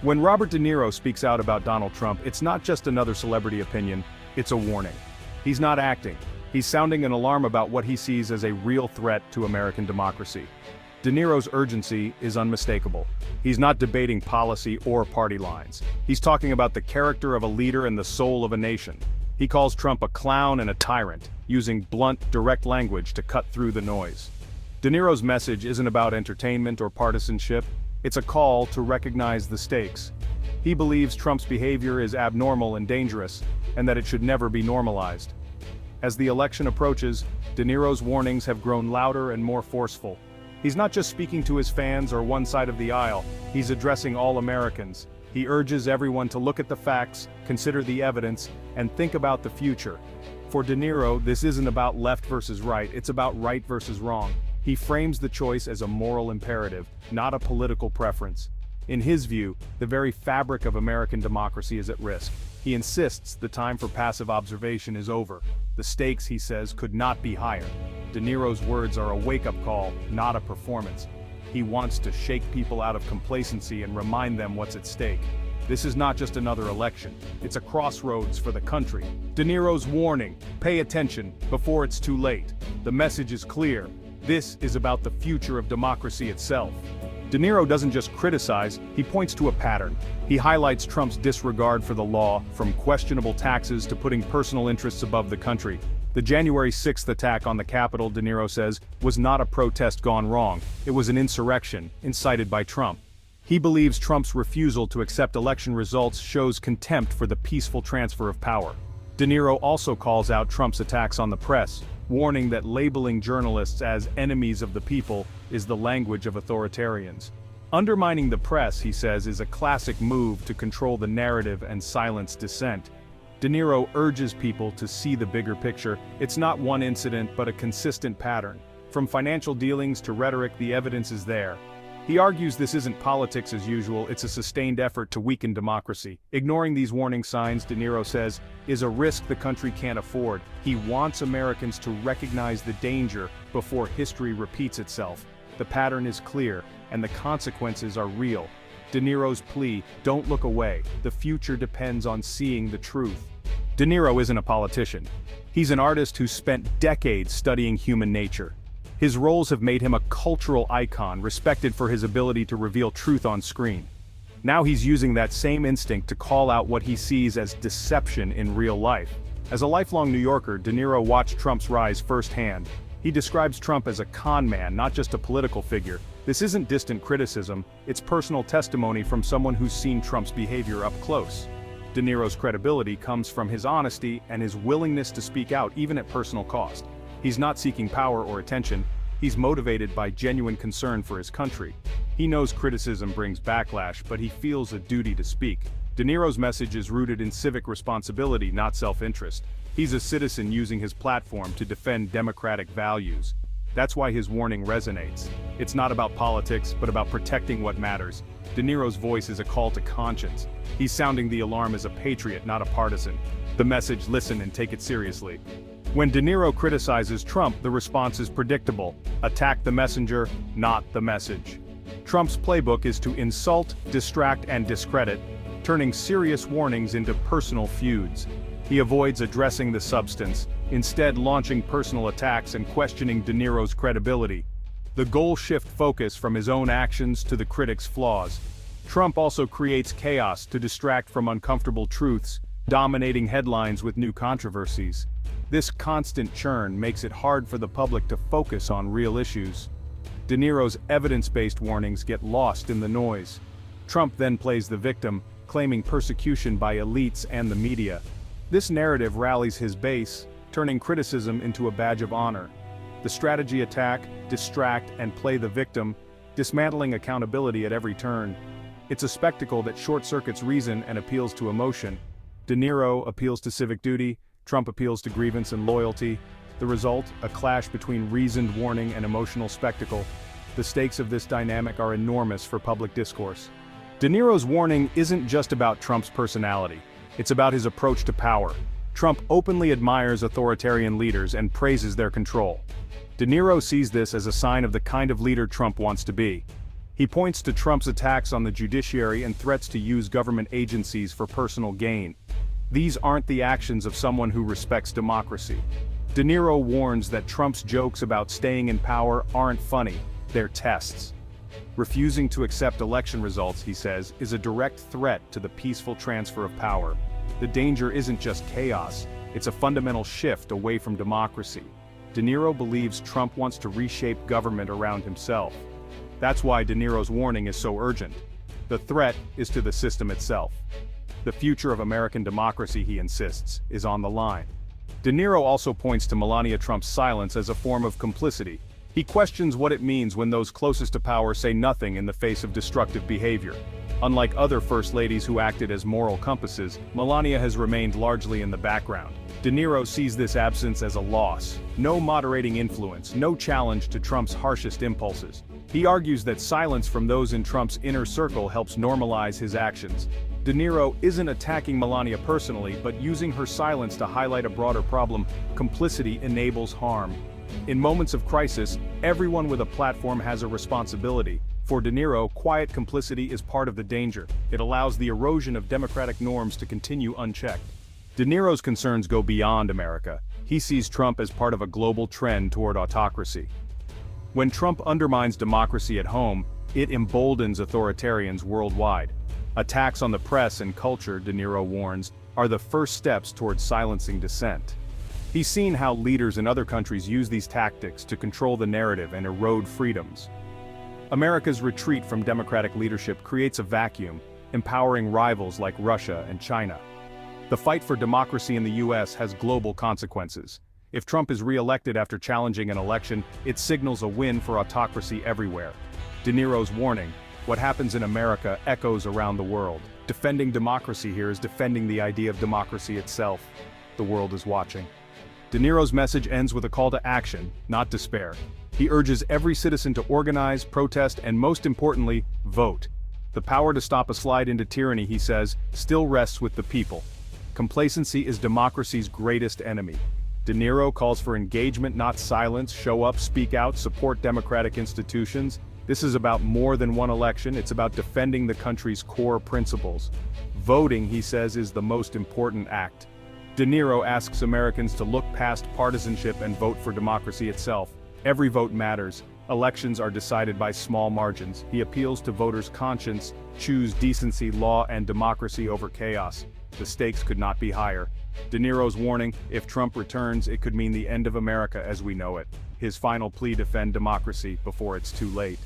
When Robert De Niro speaks out about Donald Trump, it's not just another celebrity opinion, it's a warning. He's not acting. He's sounding an alarm about what he sees as a real threat to American democracy. De Niro's urgency is unmistakable. He's not debating policy or party lines. He's talking about the character of a leader and the soul of a nation. He calls Trump a clown and a tyrant, using blunt, direct language to cut through the noise. De Niro's message isn't about entertainment or partisanship. It's a call to recognize the stakes. He believes Trump's behavior is abnormal and dangerous, and that it should never be normalized. As the election approaches, De Niro's warnings have grown louder and more forceful. He's not just speaking to his fans or one side of the aisle, he's addressing all Americans. He urges everyone to look at the facts, consider the evidence, and think about the future. For De Niro, this isn't about left versus right, it's about right versus wrong. He frames the choice as a moral imperative, not a political preference. In his view, the very fabric of American democracy is at risk. He insists the time for passive observation is over. The stakes, he says, could not be higher. De Niro's words are a wake-up call, not a performance. He wants to shake people out of complacency and remind them what's at stake. This is not just another election, it's a crossroads for the country. De Niro's warning, pay attention before it's too late. The message is clear. This is about the future of democracy itself. De Niro doesn't just criticize, he points to a pattern. He highlights Trump's disregard for the law, from questionable taxes to putting personal interests above the country. The January 6th attack on the Capitol, De Niro says, was not a protest gone wrong, it was an insurrection, incited by Trump. He believes Trump's refusal to accept election results shows contempt for the peaceful transfer of power. De Niro also calls out Trump's attacks on the press, warning that labeling journalists as enemies of the people is the language of authoritarians. Undermining the press, he says, is a classic move to control the narrative and silence dissent. De Niro urges people to see the bigger picture. It's not one incident but a consistent pattern. From financial dealings to rhetoric, the evidence is there. He argues this isn't politics as usual, it's a sustained effort to weaken democracy. Ignoring these warning signs, De Niro says, is a risk the country can't afford. He wants Americans to recognize the danger before history repeats itself. The pattern is clear, and the consequences are real. De Niro's plea, don't look away, the future depends on seeing the truth. De Niro isn't a politician. He's an artist who's spent decades studying human nature. His roles have made him a cultural icon, respected for his ability to reveal truth on screen. Now he's using that same instinct to call out what he sees as deception in real life. As a lifelong New Yorker, De Niro watched Trump's rise firsthand. He describes Trump as a con man, not just a political figure. This isn't distant criticism, it's personal testimony from someone who's seen Trump's behavior up close. De Niro's credibility comes from his honesty and his willingness to speak out even at personal cost. He's not seeking power or attention, he's motivated by genuine concern for his country. He knows criticism brings backlash, but he feels a duty to speak. De Niro's message is rooted in civic responsibility, not self-interest. He's a citizen using his platform to defend democratic values. That's why his warning resonates. It's not about politics, but about protecting what matters. De Niro's voice is a call to conscience. He's sounding the alarm as a patriot, not a partisan. The message, listen and take it seriously. When De Niro criticizes Trump, the response is predictable. Attack the messenger, not the message. Trump's playbook is to insult, distract, and discredit, turning serious warnings into personal feuds. He avoids addressing the substance, instead launching personal attacks and questioning De Niro's credibility. The goals shift focus from his own actions to the critic's flaws. Trump also creates chaos to distract from uncomfortable truths, dominating headlines with new controversies. This constant churn makes it hard for the public to focus on real issues. De Niro's evidence-based warnings get lost in the noise. Trump then plays the victim, claiming persecution by elites and the media. This narrative rallies his base, turning criticism into a badge of honor. The strategy: attack, distract, and play the victim, dismantling accountability at every turn. It's a spectacle that short-circuits reason and appeals to emotion. De Niro appeals to civic duty, Trump appeals to grievance and loyalty. The result, a clash between reasoned warning and emotional spectacle. The stakes of this dynamic are enormous for public discourse. De Niro's warning isn't just about Trump's personality. It's about his approach to power. Trump openly admires authoritarian leaders and praises their control. De Niro sees this as a sign of the kind of leader Trump wants to be. He points to Trump's attacks on the judiciary and threats to use government agencies for personal gain. These aren't the actions of someone who respects democracy. De Niro warns that Trump's jokes about staying in power aren't funny, they're tests. Refusing to accept election results, he says, is a direct threat to the peaceful transfer of power. The danger isn't just chaos, it's a fundamental shift away from democracy. De Niro believes Trump wants to reshape government around himself. That's why De Niro's warning is so urgent. The threat is to the system itself. The future of American democracy, he insists, is on the line. De Niro also points to Melania Trump's silence as a form of complicity. He questions what it means when those closest to power say nothing in the face of destructive behavior. Unlike other first ladies who acted as moral compasses, Melania has remained largely in the background. De Niro sees this absence as a loss. No moderating influence, no challenge to Trump's harshest impulses. He argues that silence from those in Trump's inner circle helps normalize his actions. De Niro isn't attacking Melania personally, but using her silence to highlight a broader problem: complicity enables harm. In moments of crisis, everyone with a platform has a responsibility. For De Niro, quiet complicity is part of the danger. It allows the erosion of democratic norms to continue unchecked. De Niro's concerns go beyond America. He sees Trump as part of a global trend toward autocracy. When Trump undermines democracy at home, it emboldens authoritarians worldwide. Attacks on the press and culture, De Niro warns, are the first steps toward silencing dissent. He's seen how leaders in other countries use these tactics to control the narrative and erode freedoms. America's retreat from democratic leadership creates a vacuum, empowering rivals like Russia and China. The fight for democracy in the US has global consequences. If Trump is re-elected after challenging an election, it signals a win for autocracy everywhere. De Niro's warning: what happens in America echoes around the world. Defending democracy here is defending the idea of democracy itself. The world is watching. De Niro's message ends with a call to action, not despair. He urges every citizen to organize, protest, and most importantly, vote. The power to stop a slide into tyranny, he says, still rests with the people. Complacency is democracy's greatest enemy. De Niro calls for engagement, not silence. Show up, speak out, support democratic institutions. This is about more than one election, it's about defending the country's core principles. Voting, he says, is the most important act. De Niro asks Americans to look past partisanship and vote for democracy itself. Every vote matters. Elections are decided by small margins. He appeals to voters' conscience: choose decency, law, and democracy over chaos. The stakes could not be higher. De Niro's warning: if Trump returns, it could mean the end of America as we know it. His final plea: defend democracy before it's too late.